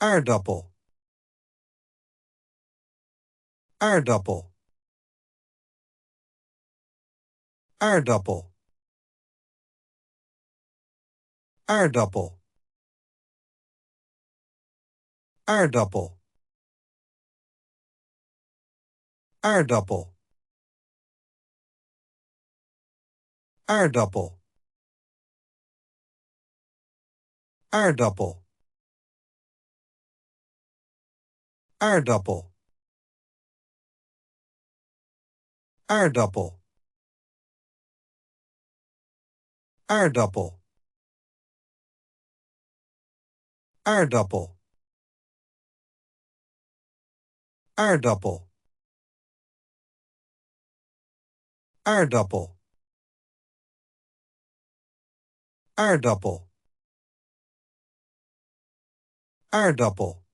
Aardappel. Aardappel. Aardappel. Aardappel. Aardappel. Aardappel. Aardappel. Aardappel. Aardappel. Aardappel. Aardappel. Aardappel. Aardappel. Aardappel. Aardappel. Aardappel.